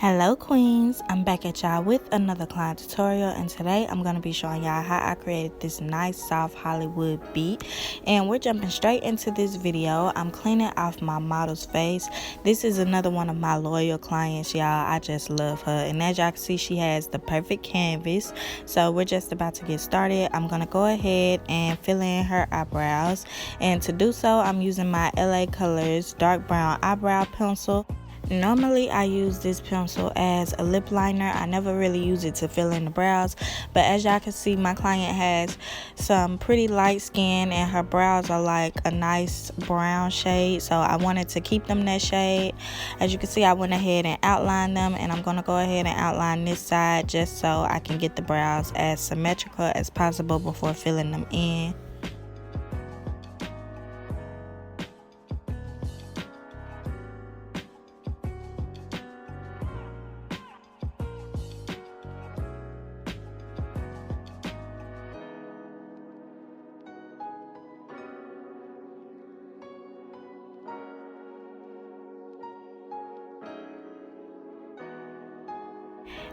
Hello queens, I'm back at y'all with another client tutorial, and today I'm going to be showing y'all how I created this nice soft Hollywood beat. And we're jumping straight into this video. I'm cleaning off my model's face. This is another one of my loyal clients, y'all. I just love her, and as y'all can see, she has the perfect canvas. So we're just about to get started. I'm going to go ahead and fill in her eyebrows, and to do so I'm using my LA Colors dark brown eyebrow pencil. Normally I use this pencil as a lip liner. I never really use it to fill in the brows, but as y'all can see, my client has some pretty light skin and her brows are like a nice brown shade, so I wanted to keep them that shade. As you can see, I went ahead and outlined them, and I'm going to go ahead and outline this side just so I can get the brows as symmetrical as possible before filling them in.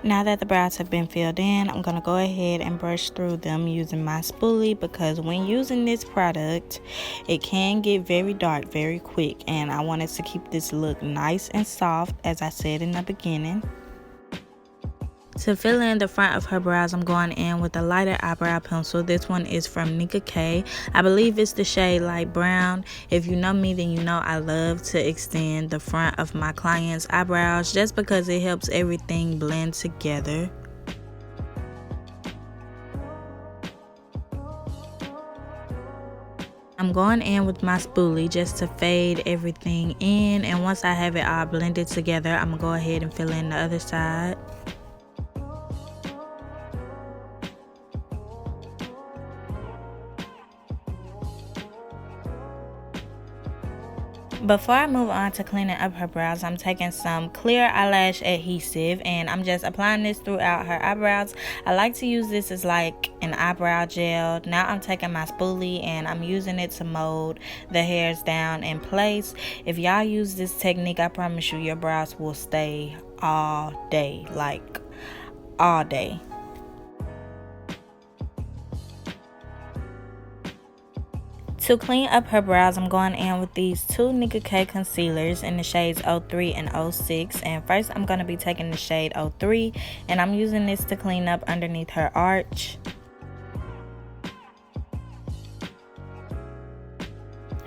Now that the brows have been filled in, I'm going to go ahead and brush through them using my spoolie, because when using this product, it can get very dark very quick, and I wanted to keep this look nice and soft, as I said in the beginning. To fill in the front of her brows, I'm going in with a lighter eyebrow pencil. This one is from Nicka K. I believe it's the shade light brown. If you know me, then you know I love to extend the front of my clients' eyebrows just because it helps everything blend together. I'm going in with my spoolie just to fade everything in, and once I have it all blended together, I'm gonna go ahead and fill in the other side. Before I move on to cleaning up her brows, I'm taking some clear eyelash adhesive and I'm just applying this throughout her eyebrows. I like to use this as like an eyebrow gel. Now I'm taking my spoolie and I'm using it to mold the hairs down in place. If y'all use this technique, I promise you your brows will stay all day, like all day. To clean up her brows, I'm going in with these two Nicka K concealers in the shades 03 and 06. And first, I'm going to be taking the shade 03, and I'm using this to clean up underneath her arch.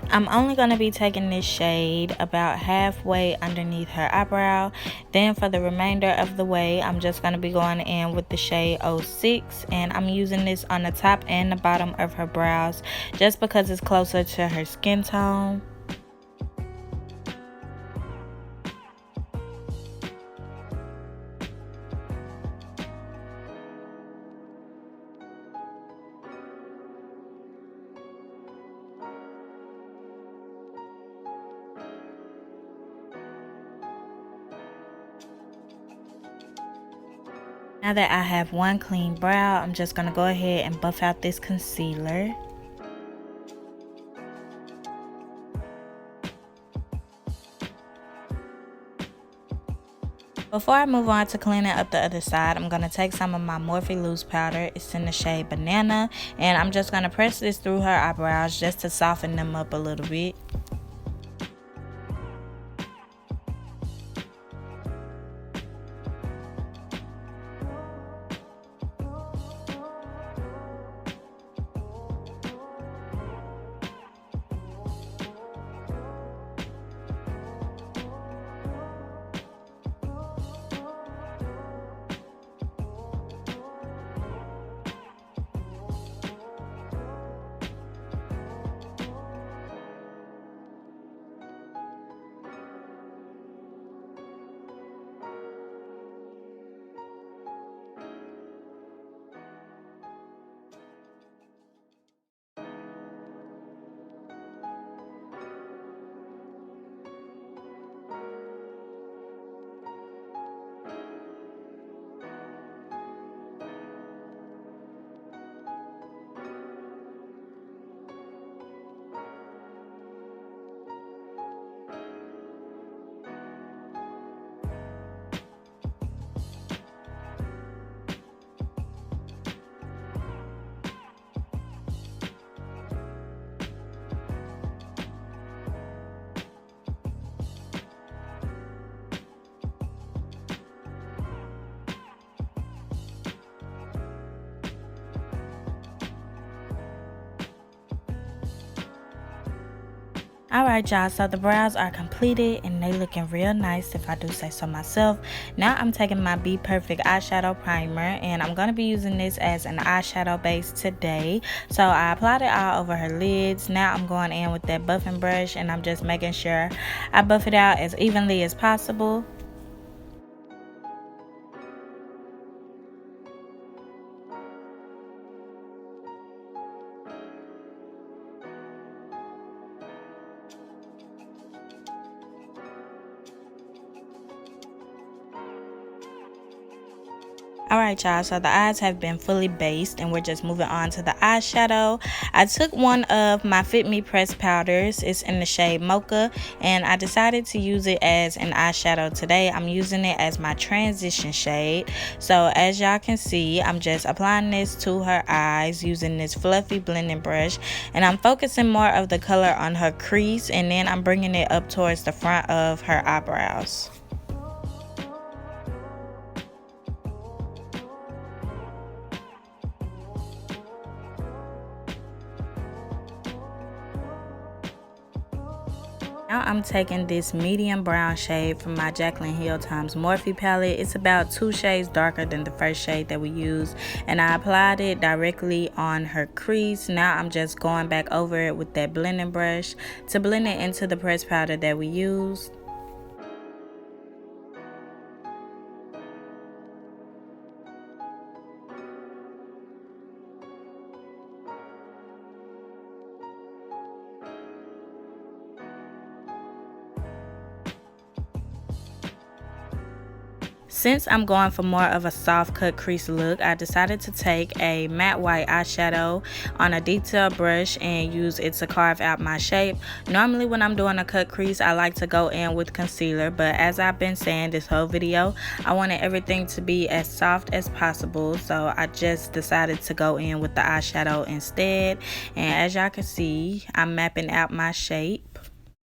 I'm only going to be taking this shade about halfway underneath her eyebrow. Then for the remainder of the way, I'm just going to be going in with the shade 06. And I'm using this on the top and the bottom of her brows just because it's closer to her skin tone. Now that I have one clean brow, I'm just going to go ahead and buff out this concealer. Before I move on to cleaning up the other side, I'm going to take some of my Morphe loose powder. It's in the shade Banana, and I'm just going to press this through her eyebrows just to soften them up a little bit. Alright y'all, so the brows are completed and they looking real nice if I do say so myself. Now I'm taking my Bperfect eyeshadow primer and I'm going to be using this as an eyeshadow base today. So I applied it all over her lids. Now I'm going in with that buffing brush and I'm just making sure I buff it out as evenly as possible. Alright y'all, so the eyes have been fully based and we're just moving on to the eyeshadow. I took one of my Fit Me pressed powders. It's in the shade Mocha and I decided to use it as an eyeshadow today. I'm using it as my transition shade. So as y'all can see, I'm just applying this to her eyes using this fluffy blending brush, and I'm focusing more of the color on her crease and then I'm bringing it up towards the front of her eyebrows. Now I'm taking this medium brown shade from my Jaclyn Hill times Morphe palette. It's about 2 shades darker than the first shade that we used, and I applied it directly on her crease. Now I'm just going back over it with that blending brush to blend it into the pressed powder that we used. Since I'm going for more of a soft cut crease look, I decided to take a matte white eyeshadow on a detail brush and use it to carve out my shape. Normally when I'm doing a cut crease, I like to go in with concealer, but as I've been saying this whole video, I wanted everything to be as soft as possible, so I just decided to go in with the eyeshadow instead. And as y'all can see, I'm mapping out my shape.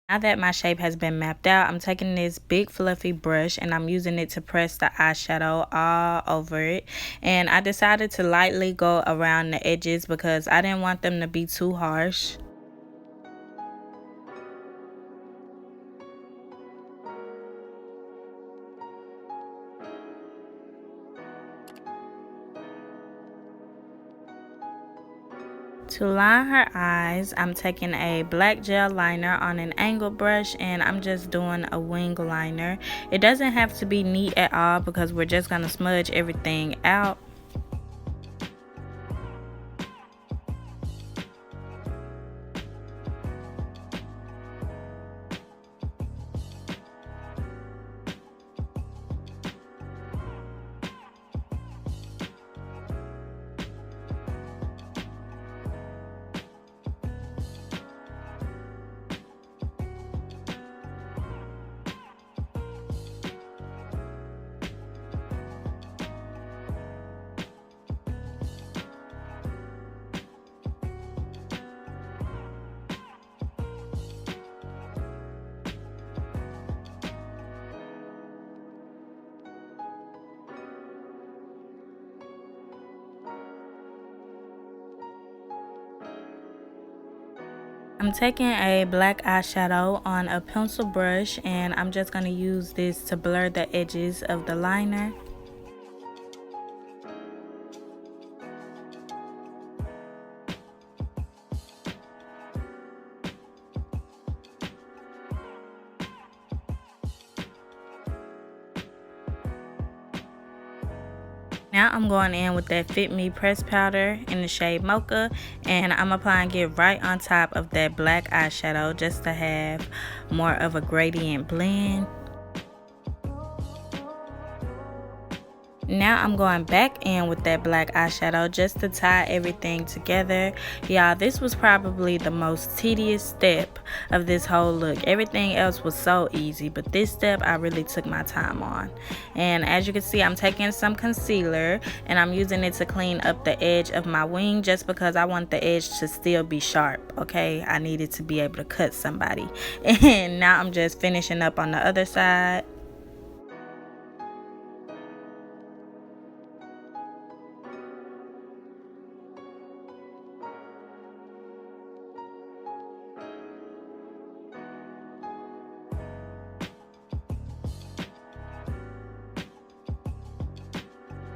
Now that my shape has been mapped out, I'm taking this big fluffy brush and I'm using it to press the eyeshadow all over it. And I decided to lightly go around the edges because I didn't want them to be too harsh. To line her eyes, I'm taking a black gel liner on an angle brush and I'm just doing a wing liner. It doesn't have to be neat at all because we're just going to smudge everything out. I'm taking a black eyeshadow on a pencil brush and I'm just going to use this to blur the edges of the liner. Now I'm going in with that Fit Me pressed powder in the shade Mocha and I'm applying it right on top of that black eyeshadow just to have more of a gradient blend. Now I'm going back in with that black eyeshadow just to tie everything together. Y'all, this was probably the most tedious step of this whole look. Everything else was so easy, but this step I really took my time on. And as you can see, I'm taking some concealer and I'm using it to clean up the edge of my wing just because I want the edge to still be sharp, okay? I needed to be able to cut somebody. And now I'm just finishing up on the other side.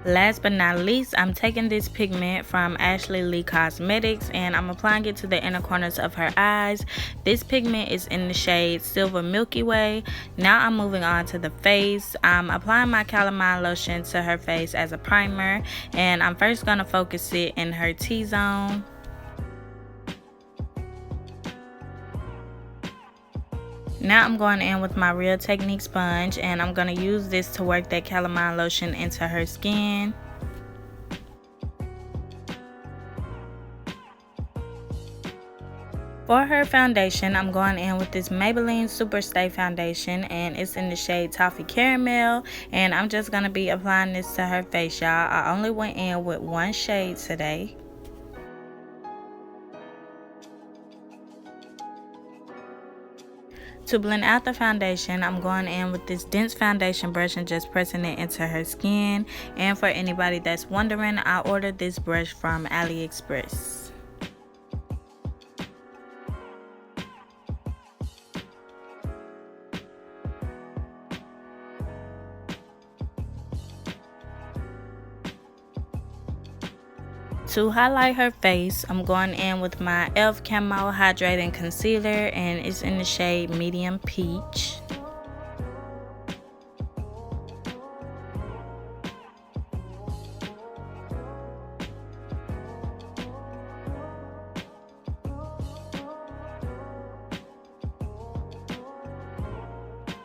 Last but not least, I'm taking this pigment from S.H.E Cosmetics and I'm applying it to the inner corners of her eyes. This pigment is in the shade Silver Milky Way. Now I'm moving on to the face. I'm applying my calamine lotion to her face as a primer, and I'm first going to focus it in her T-zone. Now I'm going in with my Real Technique sponge and I'm going to use this to work that calamine lotion into her skin. For her foundation, I'm going in with this Maybelline Superstay foundation and it's in the shade Toffee Caramel, and I'm just going to be applying this to her face, y'all. I only went in with one shade today. To blend out the foundation, I'm going in with this dense foundation brush and just pressing it into her skin. And for anybody that's wondering, I ordered this brush from AliExpress. To highlight her face, I'm going in with my e.l.f. Camo Hydrating Concealer and it's in the shade Medium Peach.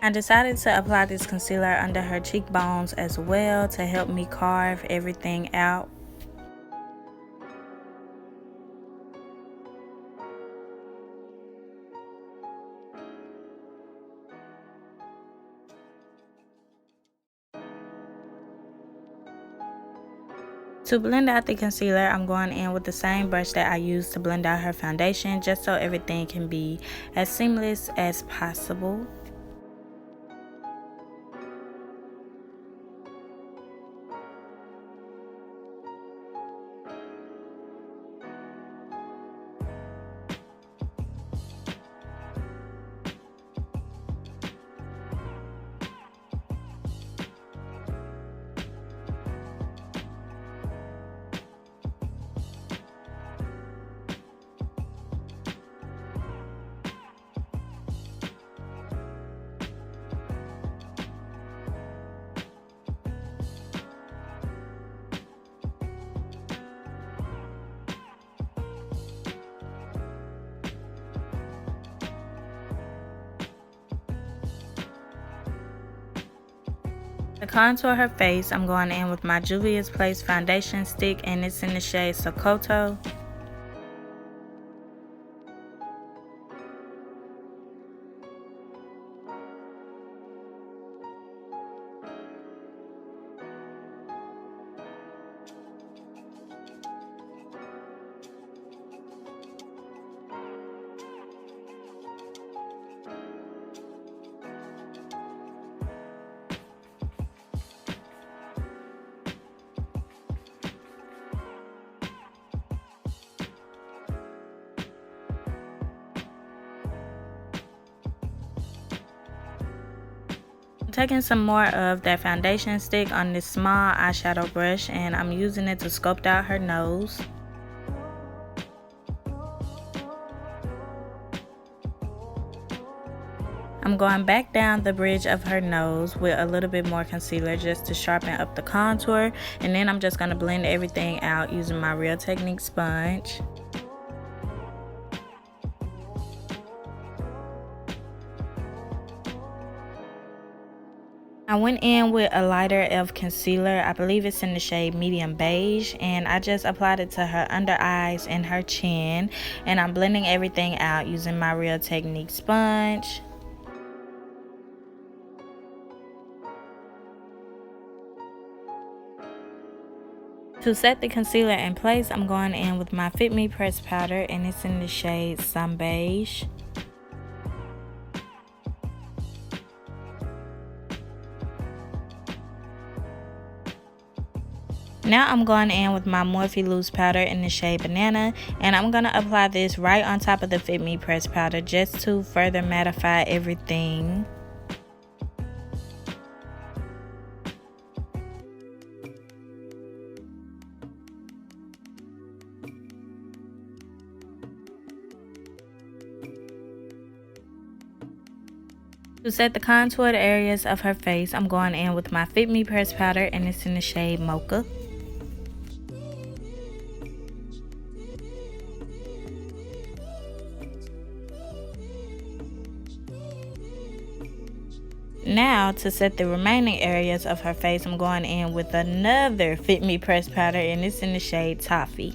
I decided to apply this concealer under her cheekbones as well to help me carve everything out. To blend out the concealer, I'm going in with the same brush that I used to blend out her foundation, just so everything can be as seamless as possible. To contour her face, I'm going in with my Juvias Place foundation stick and it's in the shade Sokoto. Taking some more of that foundation stick on this small eyeshadow brush and I'm using it to sculpt out her nose. I'm going back down the bridge of her nose with a little bit more concealer just to sharpen up the contour, and then I'm just going to blend everything out using my Real Technique sponge. I went in with a lighter e.l.f. concealer, I believe it's in the shade Medium Beige, and I just applied it to her under eyes and her chin, and I'm blending everything out using my Real Technique sponge. To set the concealer in place, I'm going in with my Fit Me pressed powder and it's in the shade Some Beige. Now I'm going in with my Morphe loose powder in the shade Banana, and I'm going to apply this right on top of the Fit Me pressed powder just to further mattify everything. To set the contoured areas of her face, I'm going in with my Fit Me pressed powder, and it's in the shade Mocha. Now, to set the remaining areas of her face, I'm going in with another Fit Me pressed powder, and it's in the shade Toffee.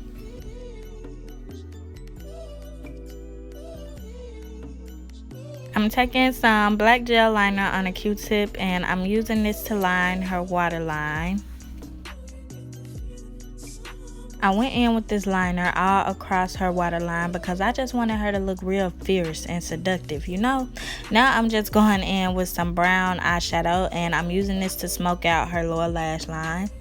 I'm taking some black gel liner on a Q-tip, and I'm using this to line her waterline. I went in with this liner all across her waterline because I just wanted her to look real fierce and seductive, you know? Now I'm just going in with some brown eyeshadow, and I'm using this to smoke out her lower lash line.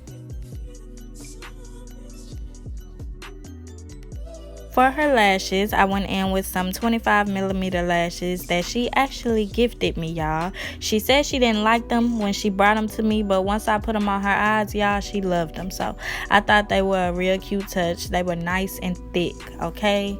For her lashes, I went in with some 25mm lashes that she actually gifted me, y'all. She said she didn't like them when she brought them to me, but once I put them on her eyes, y'all, she loved them. So I thought they were a real cute touch. They were nice and thick, okay?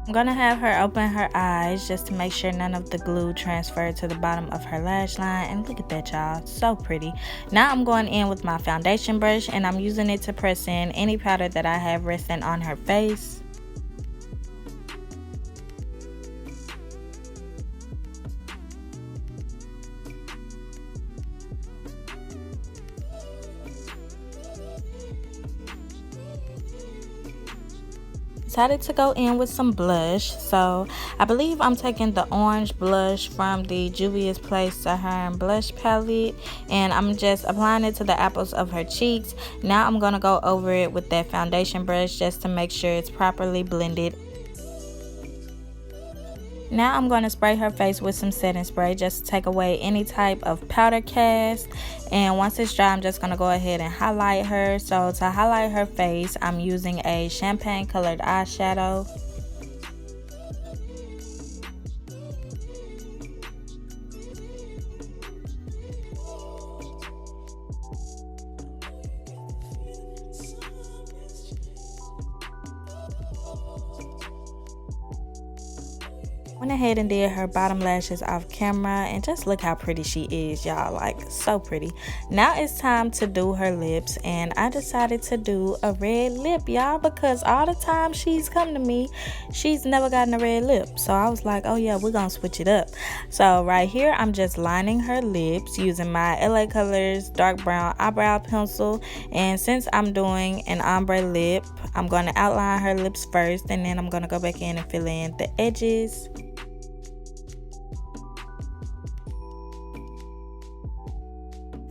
I'm gonna have her open her eyes just to make sure none of the glue transferred to the bottom of her lash line, and look at that, y'all, so pretty. Now I'm going in with my foundation brush, and I'm using it to press in any powder that I have resting on her face. Decided to go in with some blush, so I believe I'm taking the orange blush from the Juvias Saharan blush palette, and I'm just applying it to the apples of her cheeks. Now I'm gonna go over it with that foundation brush just to make sure it's properly blended. Now I'm going to spray her face with some setting spray just to take away any type of powder cast, and once it's dry, I'm just going to go ahead and highlight her. So to highlight her face, I'm using a champagne colored eyeshadow. Went ahead and did her bottom lashes off camera, and just look how pretty she is, y'all, like so pretty. Now it's time to do her lips, and I decided to do a red lip, y'all, because all the time she's come to me, she's never gotten a red lip. So I was like, oh yeah, we're gonna switch it up. So right here, I'm just lining her lips using my LA Colors dark brown eyebrow pencil, and since I'm doing an ombre lip, I'm going to outline her lips first, and then I'm going to go back in and fill in the edges.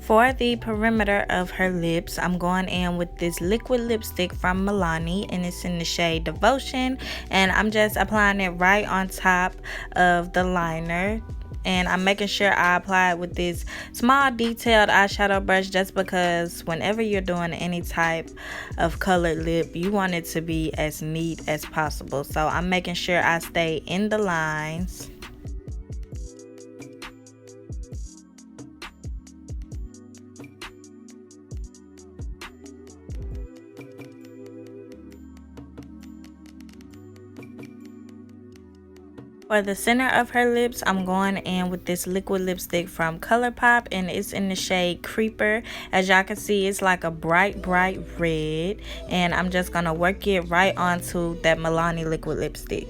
For the perimeter of her lips, I'm going in with this liquid lipstick from Milani, and it's in the shade Devotion, and I'm just applying it right on top of the liner. And I'm making sure I apply it with this small detailed eyeshadow brush, just because whenever you're doing any type of colored lip, you want it to be as neat as possible. So I'm making sure I stay in the lines. For the center of her lips, I'm going in with this liquid lipstick from Colourpop, and it's in the shade Creeper. As y'all can see, it's like a bright red, and I'm just gonna work it right onto that Milani liquid lipstick.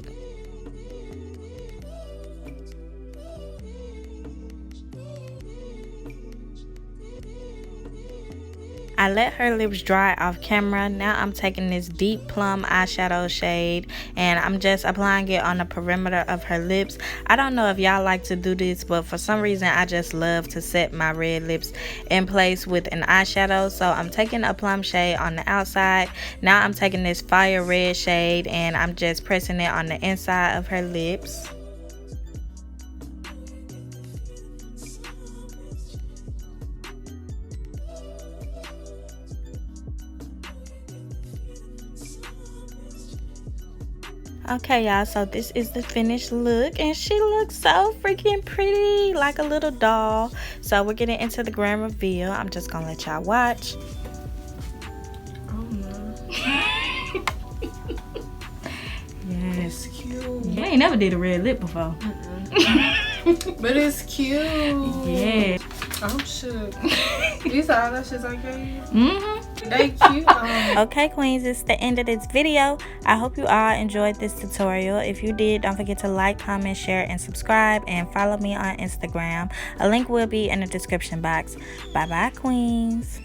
I let her lips dry off camera. Now I'm taking this deep plum eyeshadow shade, and I'm just applying it on the perimeter of her lips. I don't know if y'all like to do this, but for some reason I just love to set my red lips in place with an eyeshadow. So I'm taking a plum shade on the outside. Now I'm taking this fire red shade, and I'm just pressing it on the inside of her lips. Okay, y'all, so this is the finished look, and she looks so freaking pretty, like a little doll. So we're getting into the grand reveal. I'm just gonna let y'all watch. Oh no. Yes. It's cute. You ain't never did a red lip before. But it's cute. Yeah. I'm shook. These eyelashes I gave you. Mm-hmm. They cute. Okay, queens, it's the end of this video. I hope you all enjoyed this tutorial. If you did, don't forget to like, comment, share, and subscribe, and follow me on Instagram. A link will be in the description box. Bye bye, queens.